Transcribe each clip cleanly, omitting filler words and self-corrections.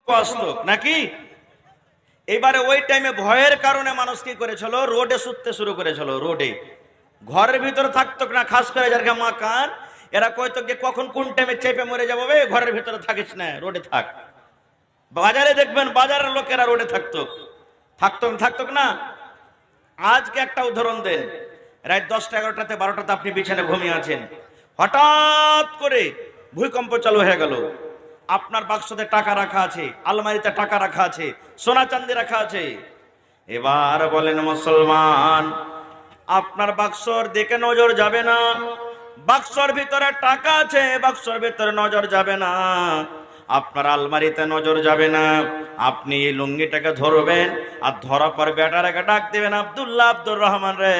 বাস্তব নাকি? এবারে ওই টাইমে ভয়ের কারণে মানুষ কি করেছিল, রোডে শুতে শুরু করেছিল। রোডে ঘরের ভিতরে থাকতো না, খাস করে যার মাকান এরা কইতো যে কখন কোন টাইমে চেপে মরে যাবো, ঘরের ভিতরে থাকিস না, রোডে থাক। বাজারে দেখবেন বাজারের লোকেরা রোডে থাকতো থাকতো না। আজকে একটা উদাহরণ দেন, রাত 10টা 11টাতে 12টাতে আপনি বিছানে ঘুমিয়ে আছেন, হঠাৎ করে ভূমিকম্প চালু হয়ে গেল। আপনার বাক্সতে টাকা রাখা আছে, আলমারিতে টাকা রাখা আছে, সোনা চাঁদি রাখা আছে। এবার বলেন মুসলমান, আপনার বাক্সর দিকে নজর যাবে না। বাক্সর ভিতরে টাকা আছে, বাক্সর ভিতরে নজর যাবে না। আপনার আলমারিতে নজর যাবে না। আপনি এই লুঙ্গিটাকে ধরবেন, আর ধরার পর বেটাটাকে ডাক দেবেন, আব্দুল্লাহ, আব্দুর রহমান রে,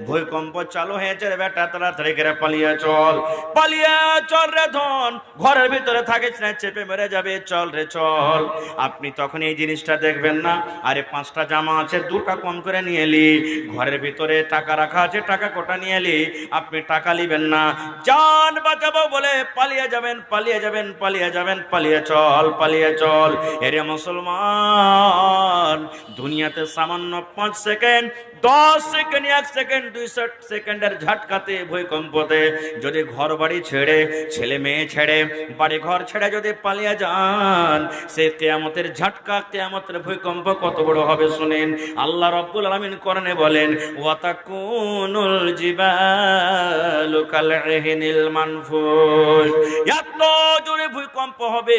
ভূমিকম্প চালু হয়েছে রে বেটা, তাড়াতাড়ি করে পালিয়ে চল, পালিয়ে চল রে ধন, ঘরের ভিতরে থাকিস না, চেপে মেরে যাবে, চল রে চল। আপনি তখন এই জিনিসটা দেখবেন না, আরে 5টা জামা আছে, 2টা কম করে নিয়ে এলি, ঘরের ভিতরে টাকা রাখা আছে, টাকা কোটা নিয়ে এলি, আপনি টাকা নিবেন না, জান বাঁচাবো বলে পালিয়ে যাবেন, পালিয়ে যাবেন, পালিয়ে যাবেন, পালিয়ে চল, পালিয়ে চল। এরে মুসলমান, দুনিয়াতে সামান্য 5 সেকেন্ড, 10 সেকেন্ড, 1 সেকেন্ড, 2 সেকেন্ডের ঝটকাতে, ভূমিকম্পতে যদি ঘর বাড়ি ছেড়ে, ছেলে মেয়ে ছেড়ে, বাড়ি ঘর ছেড়ে যদি পালিয়ে যান, সে কিয়ামতের ঝটকা, কিয়ামতের ভূমিকম্প কত বড় হবে শুনেন। আল্লাহ রাব্বুল আলামিন কোরআনে বলেন, ওয়াতাকুনুল জিবালু কালইহিনিল মানফুস, এত জোরে ভূমিকম্প হবে,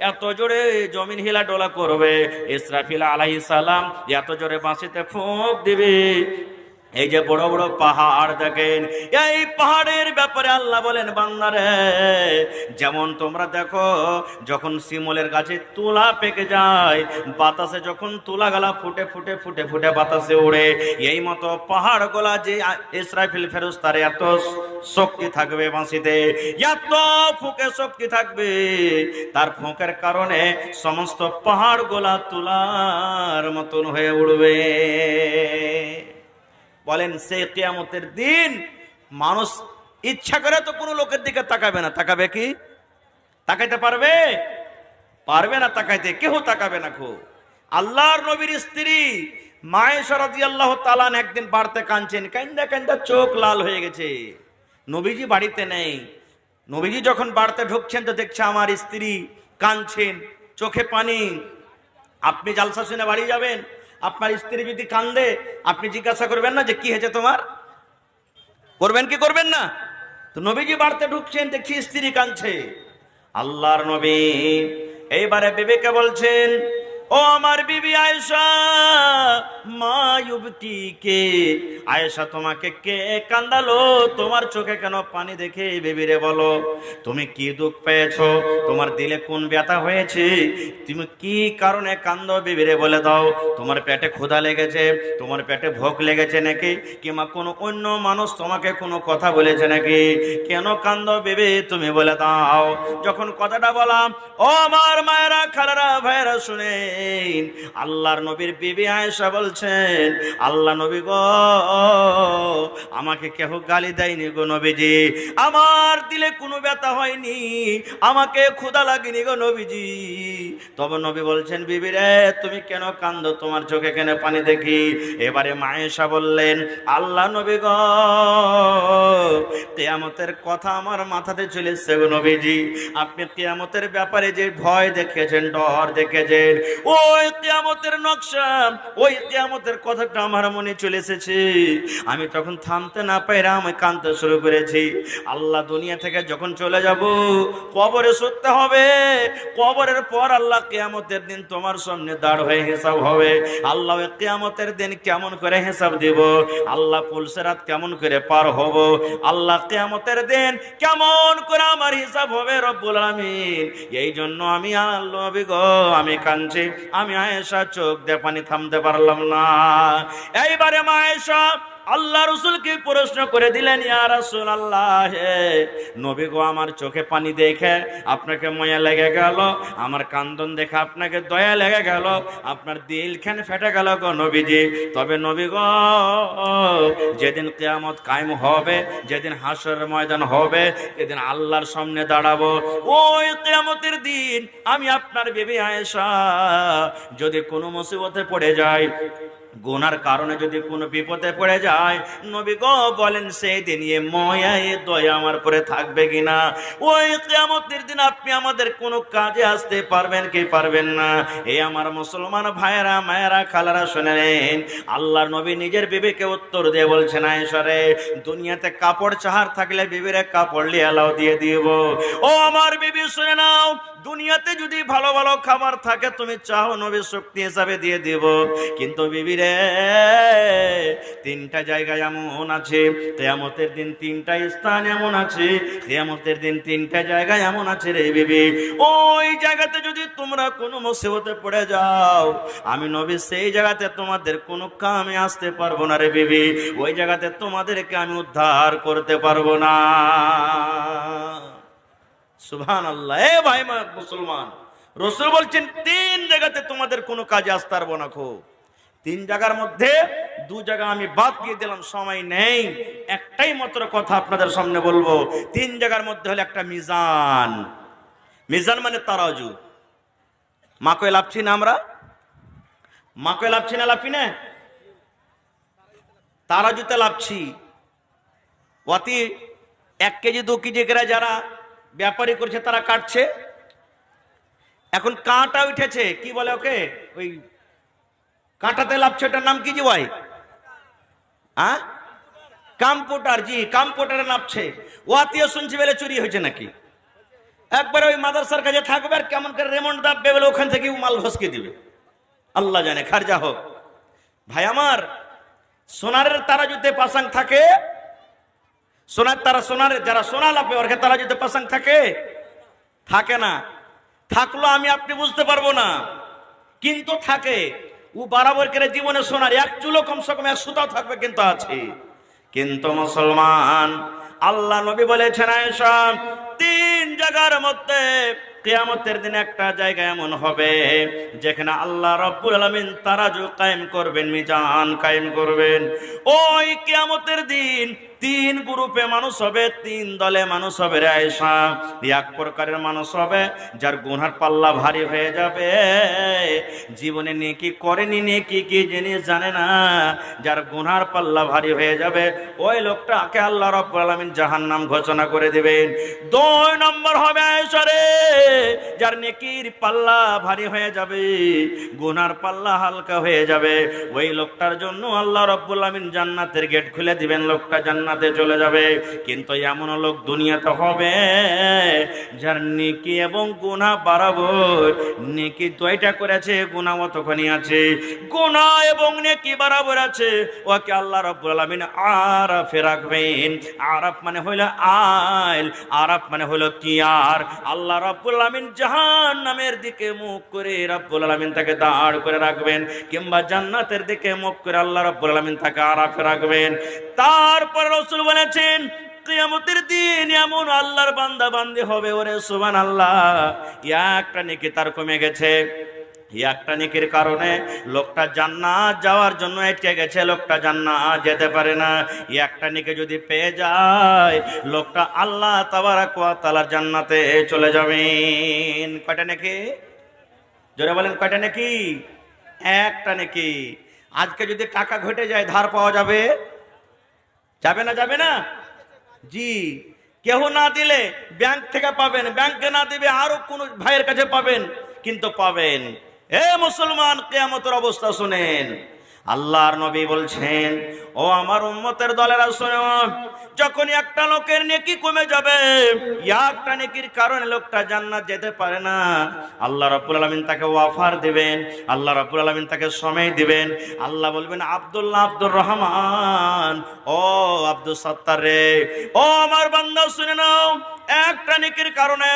এত জোরে জমিন হিলা ডোলা করবে, ইসরাফিল আলাইহিস সালাম এত জোরে বাঁশিতে ফুঁক দিবে। এই যে বড় বড় পাহাড় দেখেন, এই পাহাড়ের ব্যাপারে আল্লাহ বলেন, বান্দারে, যেমন তোমরা দেখো যখন শিমুলের গাছে তুলা পেকে যায়, বাতাসে যখন তুলা গালা ফুটে ফুটে ফুটে ফুটে বাতাসে উড়ে, এই মতো পাহাড় গোলা যে ইসরাফিল ফেরেশতার এত শক্তি থাকবে বাঁশিতে, এত ফুঁকে শক্তি থাকবে, তার ফুঁকের কারণে সমস্ত পাহাড় গোলা তুলার মতন হয়ে উড়বে। বলেন, সে কিয়ামতের দিন মানুষ ইচ্ছা করে তো কোনো লোকের দিকে তাকাবে না। তাকাবে কি? তাকাইতে পারবে? পারবে না তাকাইতে, কেউ তাকাবে না। খো আল্লাহর নবীর স্ত্রী মায়েশা রাদিয়াল্লাহু তাআলা একদিন বাড়তে কাঁদছেন, কান্দা কান্দা চোখ লাল হয়ে গেছে। নবীজি বাড়িতে নেই। নবীজি যখন বাড়তে ঢুকছেন তো দেখছে আমার স্ত্রী কাঁদছেন, চোখে পানি। আপনি জালসা শুনে বাড়ি যাবেন, আপনার স্ত্রী যদি কান্দে, আপনি জিজ্ঞাসা করবেন না যে কি হয়েছে তোমার? করবেন কি করবেন না? তো নবীজি বাড়িতে ঢুকছেন, দেখছি স্ত্রী কাঁদছে। আল্লাহর নবী এইবারে বিবিকে বলছেন, ও আমার বিবি আয়েশা, মা ইউবকিকে, আয়েশা তোমাকে কে কান্দালো? তোমার চোখে কেন পানি? দেখে বিবিরে বলো, তুমি কি দুঃখ পেয়েছো? তোমার দিলে কোন ব্যথা হয়েছে? তুমি কি কারণে কান্দো? বিবিরে বলে দাও। তোমার পেটে ক্ষুধা লেগেছে? তোমার পেটে ভোক লেগেছে নাকি? কিংবা কোনো অন্য মানুষ তোমাকে কোনো কথা বলেছে নাকি? কেন কান্দো বিবি তুমি বলে দাও। যখন কথাটা বললাম, ও আমার মায়েরা, খালারা, ভাইয়েরা, শুনে আল্লাহর নবীর বিবি আয়েশা বলছেন, আল্লাহ নবী গো, আমাকে কেহ গালি দেয়নি গো নবীজি, আমার দিলে কোনো ব্যথা হয়নি, আমাকে ক্ষুধা লাগেনি গো নবীজি। তবে নবী বলছেন, বিবি রে, তুমি কেন কান্দো? তোমার চোখে কেন পানি দেখি? এবারে আয়েশা বললেন, আল্লাহ নবী গো, কিয়ামতের কথা আমার মাথাতে চলেছে গো নবীজি। আপনি কিয়ামতের ব্যাপারে যে ভয় দেখেছেন, ডর দেখেছেন, ওই কিয়ামতের নকশা, ওই কিয়ামতের কথাটা আমার মনে চলে এসেছে। আমি তখন থামতে না পাইরা আমি কাঁদতে শুরু করেছি। আল্লাহ দুনিয়া থেকে যখন চলে যাব, কবরে শুতে হবে, কবরের পর আল্লাহ কিয়ামতের দিন তোমার সামনে দাঁড় হয়ে হিসাব হবে। আল্লাহ কিয়ামতের দিন কেমন করে হিসাব দিব? আল্লাহ পুলসেরাত কেমন করে পার হব? আল্লাহ কিয়ামতের দিন কেমন করে আমার হিসাব হবে রব্বুল আলামিন। এই জন্য আমি আল্লাহ গো, আমি কাঁদছি। আমি আয়েশা চোখ দিয়ে পানি থামতে পারলাম না। এইবারে আয়েশা আল্লাহ রাসূলকে প্রশ্ন করে দিলেন, ইয়া রাসূলুল্লাহ, হে নবী গো, আমার চোখে পানি দেখে আপনাকে মায়া লেগে গেল, আমার কান্দন দেখে আপনাকে দয়া লেগে গেল, আপনার দিলখান ফেটে গেল গো নবীজি। তবে নবী গো, যেদিন কিয়ামত কায়েম হবে, যেদিন হাসরের ময়দান হবে, যেদিন আল্লাহর সামনে দাঁড়াবো, ওই কিয়ামতের দিন আমি আপনার বিবি আয়েশা যদি কোনো মুসিবতে পড়ে যায়, গুনার কারণে যদি কোনো বিপদে পড়ে যায়, নবী গো বলেন সেই দিন এ মায়া এ দয়া আমার পরে থাকবে কিনা? ওই কিয়ামতের দিন আপনি আমাদের কোনো কাজে আসতে পারবেন কি পারবেন না? এই আমার মুসলমান ভাইয়েরা, মায়েরা, খালারা, শুনেন, আল্লাহর নবী নিজের বিবিকে উত্তর দিয়ে বলছেন, আয়েশা রে, দুনিয়াতে কাপড় চাহার থাকলে বিবিরে কাপড় লিয়ালাও দিয়ে দিব। ও আমার বিবি শুনে নাও, দুনিয়াতে যদি ভালো ভালো খাবার থাকে তুমি চাও নবী শক্তি হিসাবে দিয়ে দিব, কিন্তু বিবি রে, তিনটা জায়গায় এমন আছে কিয়ামতের দিন, তিনটা স্থান এমন আছে কিয়ামতের দিন, তিনটা জায়গায় এমন আছে রে বিবি, ওই জায়গাতে যদি তোমরা কোনো মুসিবতে পড়ে যাও, আমি নবী সেই জায়গাতে তোমাদের কোনো কামে আসতে পারবো না রে বিবি, ওই জায়গাতে তোমাদেরকে আমি উদ্ধার করতে পারবো না। সুবহানাল্লাহ। এ ভাই মুসলমান, রাসূল বলছেন তিন জায়গাতে তোমাদের কোনো কাজে আসতে পারবো না। তিন জায়গার মধ্যে দু জায়গা আমি বাদ দিয়ে দিলাম, সময় নেই, একটাই মাত্র কথা আপনাদের সামনে বলবো। তিন জায়গার মধ্যে হলো একটা মিজান, মিজান মানে তারাজু। মাকে লাভছি না আমরা, মাকে লাভছি না, লাভছি না, তারাজুতে লাভছি। অতি 1 কেজি 2 কেজি করে যারা ব্যাপারী করছে তারা কাটছে, এখন কাঁটা উঠেছে, কি বলে ওকে, ওই কাঁটাতে লাভছে, ওটার নাম কি জি ভাই? হ্যাঁ, কম্পিউটার। জি, কম্পিউটারে নাপছে। ও আত্মীয় শুনছি বলে চুরি হয়েছে নাকি, একবার ওই মাদ্রাসার কাছে থাকবে আর কেমন করে রেমন্ড দাববে বলে ওখান থেকে মাল ভসকে দিবে, আল্লাহ জানে। খারজা হোক ভাই আমার, সোনারের তারাজুতে পাসাং থাকে, সোনার তারা, সোনারের যারা সোনা লাভে ওর তারাজুতে পাসাং থাকে, থাকে না। থাকলো আমি আপনি বুঝতে পারবো না, কিন্তু থাকে। ও বরাবর করে জীবনে সোনার এক চুলো কমসে কম 1 সুতাও থাকবে, কিন্তু আছে। কিন্তু মুসলমান, আল্লাহ নবী বলেছেন, আয়েশা, তিন জায়গার মধ্যে কিয়ামতের দিন একটা জায়গা এমন হবে যেখানে আল্লাহ রাব্বুল আলামিন তারাজু কায়েম করবেন, মিজান কায়েম করবেন। ওই কিয়ামতের দিন 3 গ্রুপে মানুষ হবে, 3 দলে মানুষ হবে রে আয়েশা। এক প্রকারের মানুষ হবে যার গুনার পাল্লা ভারী হয়ে যাবে, জীবনে নেকি করেনি, নেকি কি জিনিস জানে না, যার গুনার পাল্লা ভারী হয়ে যাবে, ওই লোকটাকে আল্লাহ রাব্বুল আলামিন জাহান্নাম ঘোষণা করে দিবেন। 2 নম্বর হবে আয়েশা রে, যার নেকির পাল্লা ভারী হয়ে যাবে, গুনার পাল্লা হালকা হয়ে যাবে, ওই লোকটার জন্য আল্লাহ রাব্বুল আলামিন জান্নাতের গেট খুলে দিবেন, লোকটা জান্নাতে চলে যাবে। কিন্তু এমন লোক দুনিয়াতে হবে যার নেকি এবং গুনাহ বরাবর, নেকি 2টা করেছে, গুনাহ অতখানি আছে, গুনাহ এবং নেকি বরাবর আছে, ওকে আল্লাহ রাব্বুল আলামিন আরাফে রাখবেন। আরাফ মানে হলো আইল, আরাফ মানে হলো কিয়ার। আল্লাহ রাব্বুল আলামিন জাহান্নামের দিকে মুখ করে রাব্বুল আলামিন তাকে দাঁড় করে রাখবেন, কিংবা জান্নাতের দিকে মুখ করে আল্লাহ রাব্বুল আলামিন তাকে আরাফে রাখবেন। তারপর রাসূল বলেছেন, কিয়ামতের দিন এমন আল্লাহর বান্দা বান্দি হবে, ওরে সুবহানাল্লাহ, একটা নেকি তার কমে গেছে, একটা নেকির কারণে লোকটা জান্নাত যাওয়ার জন্য আটকে গেছে, লোকটা জান্নাত যেতে পারে না। একটা নেকি যদি পেয়ে যায়, লোকটা আল্লাহ তাবারাক ওয়া তাআলার জান্নাতে চলে যাবেন। কয়টা নেকি? জোরে বলেন, কয়টা নেকি? একটা নেকি। আজকে যদি টাকা ঘটে যায়, ধার পাওয়া যাবে? যাবে না, যাবে না? জি, কেউ না দিলে ব্যাংক থেকে পাবেন, ব্যাংকে না দিবে আরো কোন ভাইয়ের কাছে পাবেন, কিন্তু পাবেন। এ মুসলমান, কিয়ামতের অবস্থা শুনেন। আল্লাহর নবী বলছেন, ও আমার উম্মতের দলেরা শোনো, যখন একটা লোকের নেকি কমে যাবে, একটা নেকির কারণে লোকটা জান্নাত যেতে পারে না, আল্লাহ রাব্বুল আলামিন তাকে ওয়াফার দিবেন, আল্লাহ রাব্বুল আলামিন তাকে সময় দিবেন। আল্লাহ বলবেন, আব্দুল্লাহ, আব্দুর রহমান, ও আব্দুল সত্তার রে, ও আমার বান্দা শুনে নাও, একটা নেকির কারণে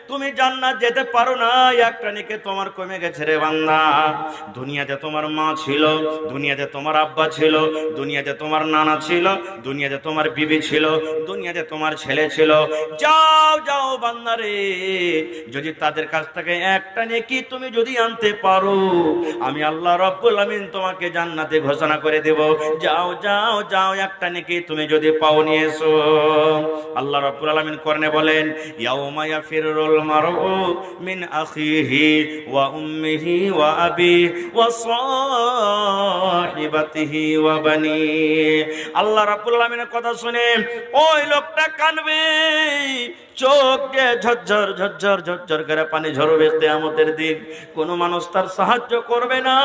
তুমি জান্নাত যেতে পারো না, একটা নেকি তোমার কমে গেছে রে বান্দা। দুনিয়াতে তোমার মা ছিল, দুনিয়াতে তোমার আব্বা ছিল, দুনিয়াতে তোমার নানা ছিল, দুনিয়াতে তোমার বিবি ছিল, দুনিয়াতে তোমার ছেলে ছিল। যাও যাও বান্দা রে, যদি তাদের কাছ থেকে একটা নেকি তুমি যদি আনতে পারো, আমি আল্লাহ রাব্বুল আমিন তোমাকে জান্নাতে ঘোষণা করে দেব। যাও যাও যাও, একটা নেকি তুমি যদি পাও নিয়ে এসো। আল্লাহ রাব্বুল আলামিন কোরআনে বলেন, ইয়াউমা ইয়াফিরুল মারউ মিন আখিহি ওয়া উম্মিহি ওয়া আবি ওয়া সাহিবাতিহি ওয়া বানি। আল্লাহ রাব্বুল আলামিনের কথা শুনে ওই লোকটা কাঁদবে, চোখ দিয়ে ঝরঝর ঝরঝর ঝরঝর করে পানি ঝরবে। কিয়ামতের দিন কোনো মানুষ তার সাহায্য করবে না।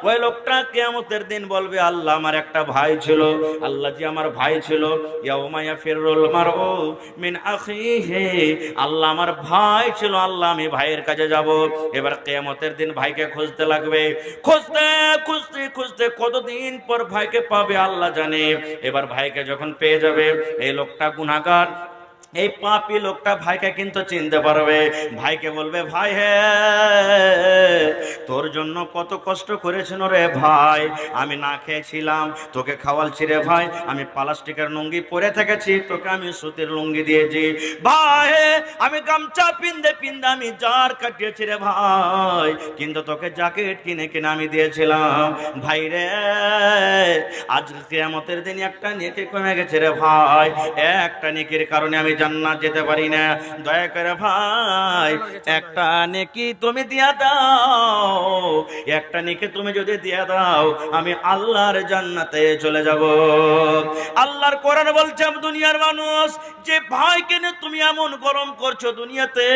ওই লোকটা কিয়ামতের দিন বলবে, আল্লাহ আমার একটা ভাই ছিল, আল্লাহ জি আমার ভাই ছিল। ইয়াউমা ইয়াফিরুল মারউ মিন আখিহি, আল্লাহ আমার ভাই ছিল, আল্লাহ আমি ভাইয়ের কাছে যাব। এবার কিয়ামতের দিন ভাইকে খুঁজতে লাগবে, খুঁজতে খুঁজতে খুঁজতে কতদিন পর ভাইকে পাবে আল্লাহ জানে। এবার ভাইকে যখন পেয়ে যাবে, এই লোকটা গুনাহগার, এই পাপী লোকটা ভাইকে কিন্তু চিনতে পারবে। ভাইকে বলবে, ভাই হে, তোর জন্য কত কষ্ট করেছিল রে ভাই, আমি না খেয়েছিলাম তোকে খাওয়ালছি রে ভাই, আমি প্লাস্টিকের লুঙ্গি পরে থেকেছি তোকে আমি সুতির লুঙ্গি দিয়েছি ভাই, আমি গামছা পিন্দে পিন্দে আমি জার কাটিয়েছি রে ভাই, কিন্তু তোকে জ্যাকেট কিনে কিনে আমি দিয়েছিলাম ভাই রে। আজকে কিয়ামতের দিন একটা নেকি কমে গেছে রে ভাই, একটা নেকির কারণে আমি জান্নাত যেতে পারি না। দয়া করে ভাই একটা নেকি তুমি দিয়া দাও, একটা নেকি তুমি যদি দিয়া দাও, আমি আল্লাহর জান্নাতে চলে যাব। আল্লাহর কোরআন বলছে, দুনিয়ার মানুষ, যে ভাইকে নিয়ে তুমি এমন গরম করছো দুনিয়াতে,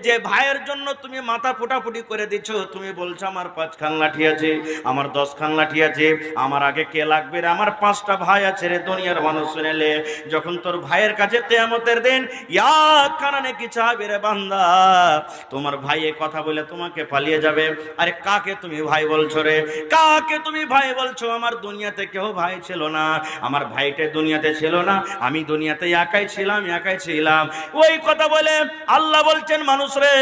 যে ভাইয়ের জন্য তুমি মাথা ফুটাফুটি করে দিচ্ছ, তুমি বলছো আমার 5 খান লাঠি আছে, আমার 10 খান লাঠি আছে, আমার আগে কে লাগবে রে, আমার 5টা ভাই আছে রে। দুনিয়ার মানুষ শুনেলে, যখন তোর ভাইয়ের কাছে কিয়ামতের দিন এক খানা নেকি চাইবে রে বান্দা, তোমার ভাই এই কথা বলে তোমাকে পালিয়ে যাবে। আরে কাকে তুমি ভাই বলছো রে, কাকে তুমি ভাই বলছো? আমার দুনিয়াতে কেউ ভাই ছিল না, আমার ভাইটা দুনিয়াতে ছিল না, আমি দুনিয়াতে একাই ছিলাম, একাই ছিলাম। ওই কথা বলে আল্লাহ বলছেন, মানুষ রে,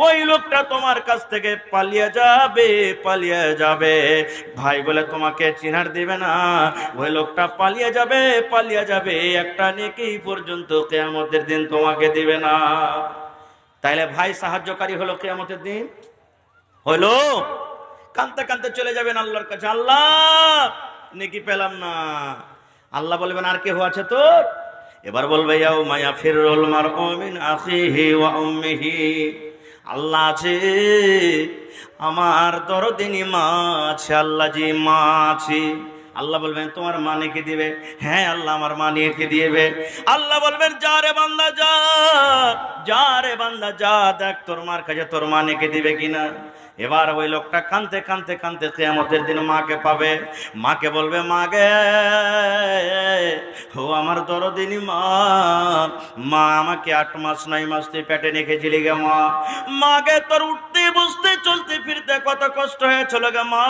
ওই লোকটা তোমার কাছ থেকে পালিয়ে যাবে, পালিয়ে যাবে, ভাই বলে তোমাকে চিনার দিবে না। ওই লোকটা পালিয়ে যাবে, পালিয়ে যাবে, একটা নেকি পর্যন্ত কিয়ামতের দিন তোমাকে দিবে না। তাইলে ভাই সাহায্যকারী হলো কিয়ামতের দিন, হলো? কাঁদতে কাঁদতে চলে যাবেন আল্লাহর কাছে, আল্লাহ নেকি পেলাম না। আল্লাহ বলবেন, আর কেউ আছে তোর? এবার বলবে, ইয়াউমা ইয়াফিরুল মারউ মিন আখিহি ওয়া উম্মিহি, আল্লাহ আছে, আমার দরদিনী মা আছে, আল্লাহ জি মা আছে। আল্লাহ বলবেন, তোমার মা নেকি দিবে? হ্যাঁ আল্লাহ আমার মা নেকি দিবে। আল্লাহ বলবেন, যা রে বান্দা যা, যা রে বান্দা যা, দেখ তোর মার কাছে তোর মা নেকি দিবে কিনা। এবার ওই লোকটা কাঁদতে কাঁদতে কাঁদতে কিয়ামতের দিন মাকে পাবে। মাকে বলবে, মা গে, ও আমার দরদিনী মা, মা আমাকে 8 মাস 9 মাস তুই পেটে রেখেছিলি গে মা, মা গে তোর উঠতে বসতে চলতে ফিরতে কত কষ্ট হয়েছিল গে মা,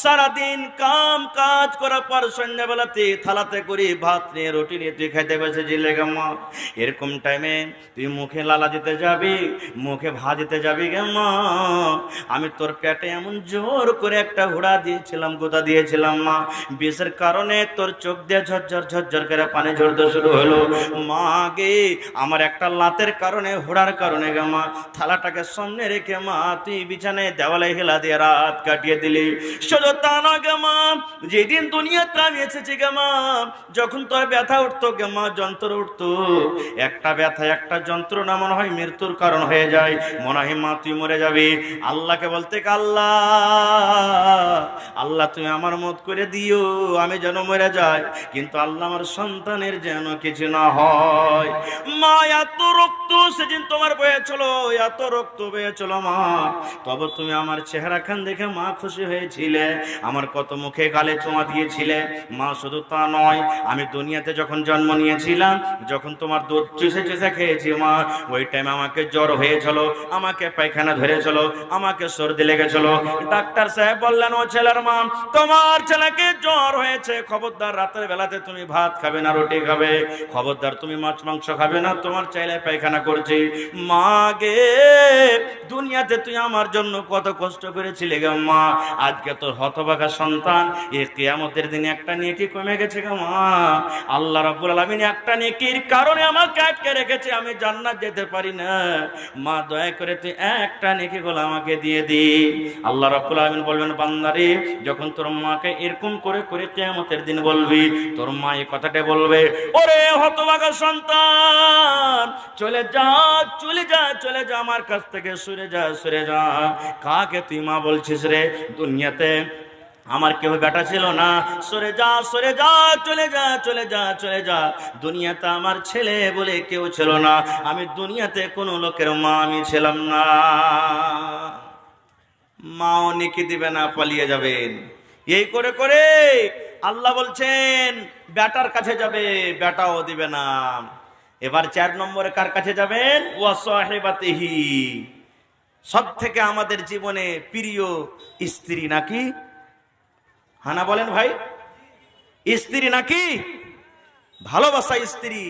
সারাদিন কাম কাজ করার পর সন্ধ্যাবেলাতে থালাতে করে ভাত নিয়ে রুটি নিয়ে তুই খাইতে বসেছিলি গে মা। এরকম টাইমে তুই মুখে লালা দিতে যাবি, মুখে ভাজিতে যাবি গে মা, আমি তোর পেটে এমন জোর করে একটা হুড়া দিয়েছিলাম, গোদা দিয়েছিলাম মা, বিষের কারণে তোর চোখ দিয়ে ঝরঝর ঝরঝর করে পানি ঝরতে শুরু হলো মা গে, আমার একটা লাতের কারণে, হুড়ার কারণে গে মা, থালাটাকে সামনে রেখে মা তুই বিছানায় দেওয়ালে হেলা দিয়ে রাত কাটিয়ে দিলি। শুধু তা না গে মা, যেদিন দুনিয়াতে আমি এসেছি গে মা, যখন তোর ব্যথা উঠতো গে মা, যন্ত্র উঠতো, একটা ব্যথা একটা যন্ত্রণা মনে হয় মৃত্যুর কারণ হয়ে যায়, মনে হয় মা তুই মরে যাবি। আল্লাহকে বলতে, আল্লাহ আল্লাহ তুমি আমার মত করে দিও, আমি যেন মরে যাই, কিন্তু আল্লাহ আমার সন্তানের যেন কিছু না হয়। মা এত রক্ত সেদিন তোমার বয়েছিল, এত রক্ত বয়েছিল মা, তবে তুমি আমার চেহারা খান দেখে মা খুশি হয়েছিলে, আমার কত মুখে গালে চুমা দিয়েছিলে। মা শুধু তা নয়, আমি দুনিয়াতে যখন জন্ম নিয়েছিলাম, যখন তোমার দুধ চুষে চুষে খেয়েছি মা, ওই টাইমে আমাকে জ্বর হয়েছিল, আমাকে পায়খানা ধরেছিল, আমাকে সর্দি লেগেছিল। ডাক্তার সাহেব বললেন, ও ছেলের মা, তোমার ছেলেকে জ্বর হয়েছে, খবরদার রাতের বেলাতে তুমি ভাত খাবে না, রুটি খাবে, খবরদার তুমি মাছ মাংস খাবে না, তোমার চাইলে পায়খানা করছি। মা গে, দুনিয়াতে তুই আমার জন্য কত কষ্ট করেছিলে গে মা, আজকে তোর হতভাগা সন্তান এ কিয়ামতের দিনে একটা নেকি কমে গেছে গে মা। আল্লাহ রাব্বুল আলামিন একটা নেকির কারণে আমাকে আটকে রেখেছে, আমি জান্নাত যেতে পারি না। মা দয়া করে তুই একটা নেকি গুলো আমাকে দিয়ে দি। আল্লাহ রাব্বুল আলামিন বলবেন, বান্দারে, যখন তোর মাকে এরকম করে করে কিয়ামতের দিন বলবি, তোর মা এই কথাটা বলবে, ওরে হতভাগা সন্তান, চলে যা চলে যা চলে যা, আমার কাছ থেকে সরে যা সরে যা। কাকে তুই মা বলছিস রে? দুনিয়াতে আমার কেউ বেটা ছিল না, সরে যা সরে যা, চলে যা চলে যা চলে যা। দুনিয়াতে আমার ছেলে বলে কেউ ছিল না, আমি দুনিয়াতে কোনো লোকের মা আমি ছিলাম না। মাও নেকি দিবে না, পালিয়ে যাবেন। এই করে করে আল্লাহ বলছেন বেটার কাছে যাবে, বেটাও দিবে না। এবার 4 নম্বরে কার কাছে যাবেন? ওয়া সাহিবাতিহি, সব থেকে আমাদের জীবনে প্রিয় স্ত্রী নাকি? হানা বলেন ভাই, স্ত্রী নাকি? ভালোবাসা স্ত্রী,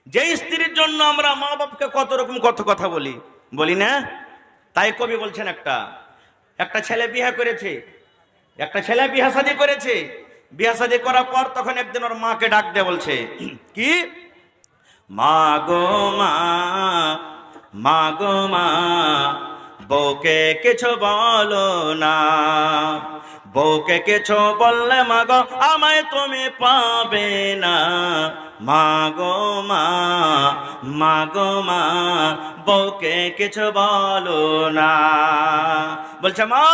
যে স্ত্রীর জন্য আমরা মা বাপকে কত রকম কত কথা বলি, বলি না? তাই কবি বলছেন, একটা ছেলে বিয়ে করেছে, একটা ছেলে বিয়ে শাদী করেছে, বিয়ে শাদী করার পর তখন একদিন ওর মাকে ডাক দিয়ে বলছে, কি মা গো মা, মা গো মা, বউকে কিছু বলো না, বউকে কিছু বললে মা গো আমায় তুমি পাবে না। মা গো মা, মা গো মা, বউকে কিছু বলো না। বলছে, মা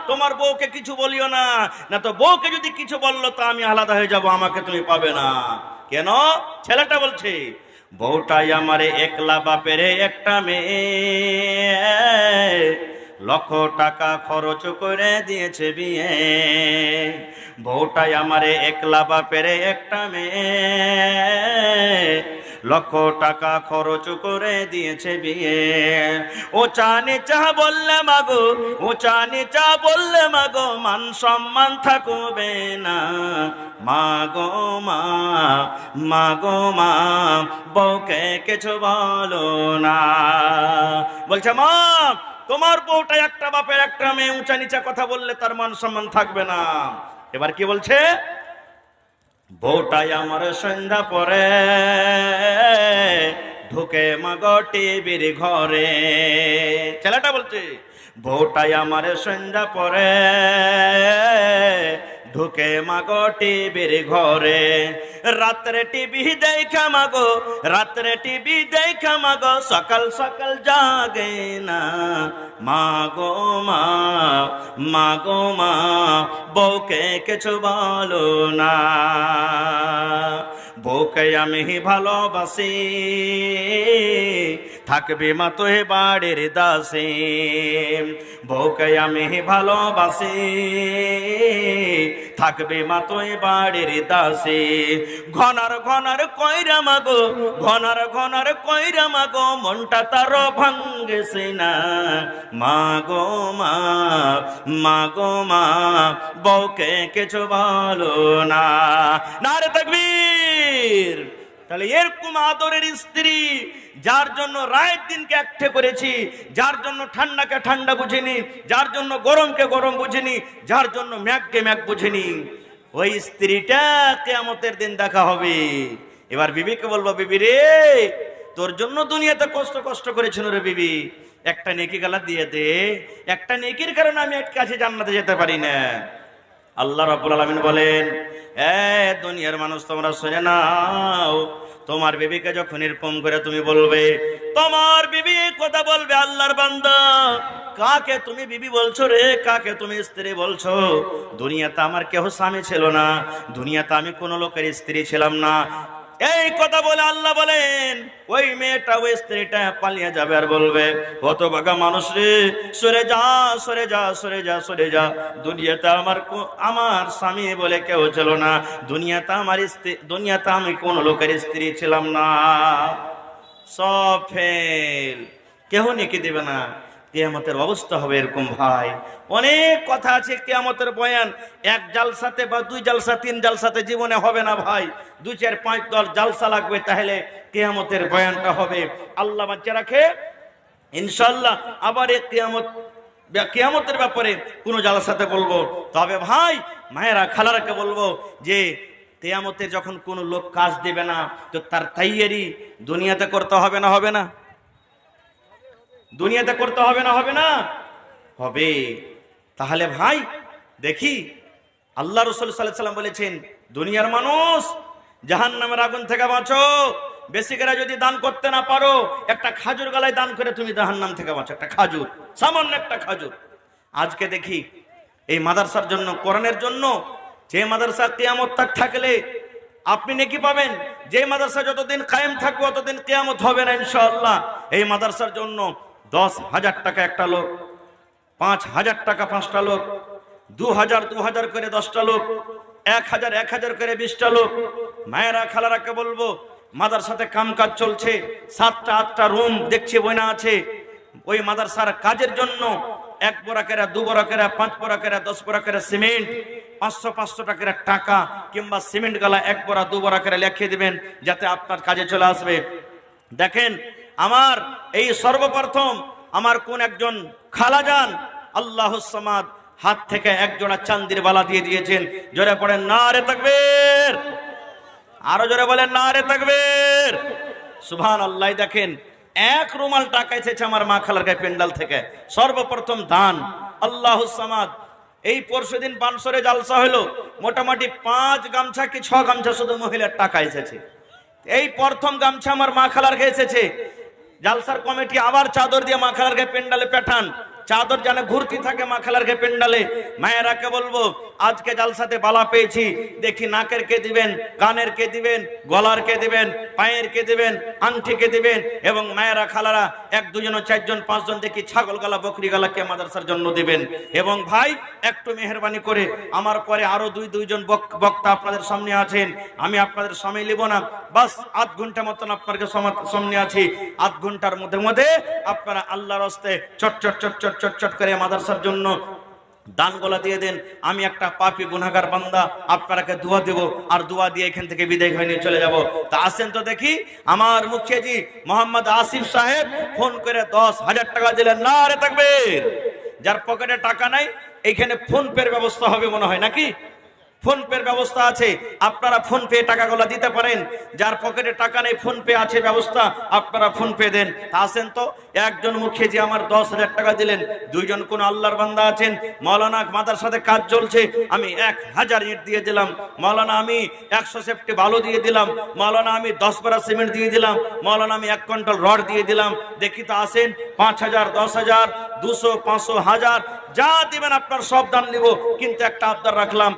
তোমার বউকে কিছু বলিও না, না তো বউকে যদি কিছু বললো তো আমি আলাদা হয়ে যাব, আমাকে তুমি পাবে না। কেন? ছেলেটা বলছে, বউটাই আমারে একলা বাপের একটা মেয়ে, লক্ষ টাকা খরচ করে দিয়েছে বিয়ে। বউটাই আমারে একলা বাপের একটা মেয়ে, লক্ষ টাকা খরচ করে দিয়েছে বিয়ে। উঁচা নিচা বললে মাগো, উঁচা নিচা বললে মাগো, মান সম্মান থাকবে না। মাগো মা, মাগো মা, বউকে কিছু বলো না। বলছে, মা তোমার বউটা একটা বাপের একটা মেয়ে, উঁচা নিচা কথা বললে তার মান সম্মান থাকবে না। এবার কি বলছে? বউটাই আমার সন্ধ্যা পরে ঢুকে মাগো টিভির ঘরে। ছেলেটা বলছে, বউটাই আমার সন্ধ্যা পরে ঢুকে মাগো টিভির ঘরে। রাত্রে টিভি দেখা মাগো, রাত্রে টিভি দেখা মাগো, সকাল সকাল জাগে না। মাগো মা, মাগো মা, বউকে কিছু বলো না। বউকে আমি ভালোবাসি, থাকবে মা তো বাড়ির দাসী। বউকে আমি ভালোবাসি, থাকবে মা তো বাড়ির দাসী। ঘনার ঘনার কইরা মাগো, ঘনার ঘনার কইরা মাগো, মনটা তার ভাঙ্গেছে না। মাগো মা, মাগো মা, বউকে কিছু বলো না। নারে তাকবীর। তাহলে এরকম আদরের স্ত্রী, যার জন্য রায়ের দিনকে একঠে করেছি, যার জন্য ঠান্ডাকে ঠান্ডা বুঝিনি, যার জন্য গরমকে গরম বুঝিনি, যার জন্য ম্যাগকে ম্যাগ বুঝিনি, ওই স্ত্রীটা কিয়ামতের দিন দেখা হবে। এবার বিবিকে বলবো, বিবি রে, তোর জন্য দুনিয়াতে কষ্ট কষ্ট করেছিল রে বিবি, একটা নেকি গালা দিয়ে দে, একটা নেকির কারণে আমি এক কাছে জান্নাতে যেতে পারি না। আল্লাহ রাব্বুল আলামিন বলেন, দুনিয়ার মানুষ তোমরা শুনে নাও, তোমার বিবিকে যখন এরকম করে তুমি বলবে, তোমার বিবি কথা বলবে, আল্লাহর বান্দা কাকে তুমি বিবি বলছো রে, কাকে তুমি স্ত্রী বলছো? দুনিয়াতে আমার কেহ স্বামী ছিল না, দুনিয়াতে আমি কোন লোকের স্ত্রী ছিলাম না। এই কথা বলে আল্লাহ বলেন ওই মেয়েটা ওই স্ত্রীটা পালিয়ে যাবে আর বলবে, হতভাগা মানুষ রে, সরে যা সরে যা সরে যা সরে যা, দুনিয়াতে আমার স্বামী বলে কেউ ছিল না, দুনিয়াতে আমার স্ত্রী, দুনিয়াতে আমি কোন লোকের স্ত্রী ছিলাম না, সব ফেল, কেউ নেকি দেবে না। কিয়ামতের অবস্থা হবে এরকম ভাই। অনেক কথা আছে কিয়ামতের বয়ান, এক জালসাতে বা দুই জালসা তিন জালসাতে জীবনে হবে না ভাই, 2 4 5 10 জালসা লাগবে, তাহলে কিয়ামতের বয়ানটা হবে। আল্লাহ বাঁচিয়ে রাখে, ইনশাআল্লাহ আবার এই কিয়ামতের ব্যাপারে কোনো জালসাতে বলবো। তবে ভাই মায়েরা খালারাকে বলবো যে কিয়ামতে যখন কোনো লোক কাজ দেবে না, তো তার তাইয়ারি দুনিয়াতে করতে হবে না, হবে না? দুনিয়াতে করতে হবে না, হবে না? হবে। তাহলে ভাই দেখি আল্লাহ রাসূল সাল্লাল্লাহু আলাইহি ওয়াসাল্লাম বলেছেন, দুনিয়ার মানুষ জাহান্নামের আগুন থেকে বাঁচো, বেশি করে যদি দান করতে না পারো, একটা খাজুর গলায় দান করে তুমি জাহান্নাম থেকে বাঁচো, একটা খাজুর, সামান্য একটা খাজুর। আজকে দেখি এই মাদ্রাসার জন্য, কোরআনের জন্য, যে মাদ্রাসা কিয়ামত তক থাকলে আপনি নেকি পাবেন, যে মাদ্রাসা যতদিন কায়েম থাকবে ততদিন কিয়ামত হবে না ইনশাআল্লাহ। এই মাদ্রাসার জন্য 10,000 টাকা একটা লোক, 5,000 টাকা 5টা লোক, 2,000 করে 10টা লোক, 1,000 করে 20টা লোক। মায়েরা খালারাকে বলবো, মাদ্রাসাতে কামকাজ চলছে, 7টা 8টা রুম দেখছি বইনা আছে, ওই মাদ্রাসার কাজের জন্য 1 বড়া করে 2 বড়া করে 5 বড়া করে 10 বড়া করে সিমেন্ট, 500 টাকার টাকা কিংবা সিমেন্ট গালা 1 বড়া 2 বড়া করে লিখে দিবেন, যাতে আপনার কাজে চলে আসবে। দেখেন আমার এই সর্বপ্রথম আমার কোন একজন খালাজান আল্লাহুস সামাদ হাত থেকে 1 জোড়া চান্দির বালা দিয়ে দিয়েছেন। জোরে পড়েন নারে তাকবীর, আরো জোরে বলেন নারে তাকবীর, সুবহানাল্লাহ। দেখেন 1 রুমাল টাকা এসেছে আমার মা খালার গায়ে পেন্ডাল থেকে, সর্বপ্রথম দান আল্লাহুস সামাদ। এই পরশুদিন বানসরে জালসা হলো, মোটামুটি 5 গামছা কি 6 গামছা শুধু মহিলার টাকা এসেছে। এই প্রথম গামছা আমার মা খালার গায়ে এসেছে। জালসার কমিটি আবার চাদর দিয়ে মা খালার গায়ে পেন্ডালে পাঠান, চাদর জানে ঘুরতি থাকে মা খালার গায়ে পেন্ডালে। মায়েরাকে বলবো, আজকে জালসাতে বালা পেয়েছি, দেখি নাকের কে দিবেন, কানের কে দিবেন, গলার কে দিবেন, পায়ের কে দিবেন, আংটি কে দিবেন, এবং মায়েরা খালারা 1 2 জন 4 জন 5 জন দেখি ছাগল গলা বকরি গলা কে মাদ্রাসার জন্য দিবেন। এবং ভাই একটু মেহেরবানি করে, আমার পরে আরো 2 জন বক্তা আপনাদের সামনে আছেন, আমি আপনাদের সময় নেব না, বাস 8 ঘন্টা মতন আপনাদের সামনে আছি। 8 ঘন্টার মধ্যে আপনারা আল্লাহর রাস্তে চট চট চট চট চট চট করে মাদ্রাসার জন্য দানগুলা দিয়ে দেন। আমি একটা পাপী গুনাহগার বান্দা, আপনাকে দোয়া দেব, আর দোয়া দিয়ে এখান থেকে বিদায় হয়ে নিয়ে চলে যাব। তা আসেন তো দেখি, আমার মুখিয়াজি মোহাম্মদ আসিফ সাহেব ফোন করে 10,000 টাকা দিলেন, নারে তাকবীর। যার পকেটে টাকা নাই, এইখানে ফোন পের ব্যবস্থা হবে মনে হয় নাকি? ফোন পের ব্যবস্থা আছে, আপনারা ফোন পে টাকাগুলো দিতে পারেন। যার পকেটে টাকা নেই, ফোন পে আছে ব্যবস্থা, আপনারা ফোন পে দেন। তা আসেন তো, একজন মুখিয়াজি আমার 10,000 টাকা দিলেন, 2 জন কোন আল্লাহর বান্দা আছেন, মাওলানা মাদ্রাসাতে কাজ চলছে, আমি 1,000 ইট দিয়ে দিলাম, মাওলানা আমি 100 সেফটি বালু দিয়ে দিলাম, মাওলানা আমি 10 বড়া সিমেন্ট দিয়ে দিলাম, মাওলানা আমি 1 কুইন্টাল রড দিয়ে দিলাম। দেখি তো আসেন, 5,000 10,000 200 500 1000 যা দিবেন আপনার সব দান নিব, কিন্তু একটা আবদার রাখলাম,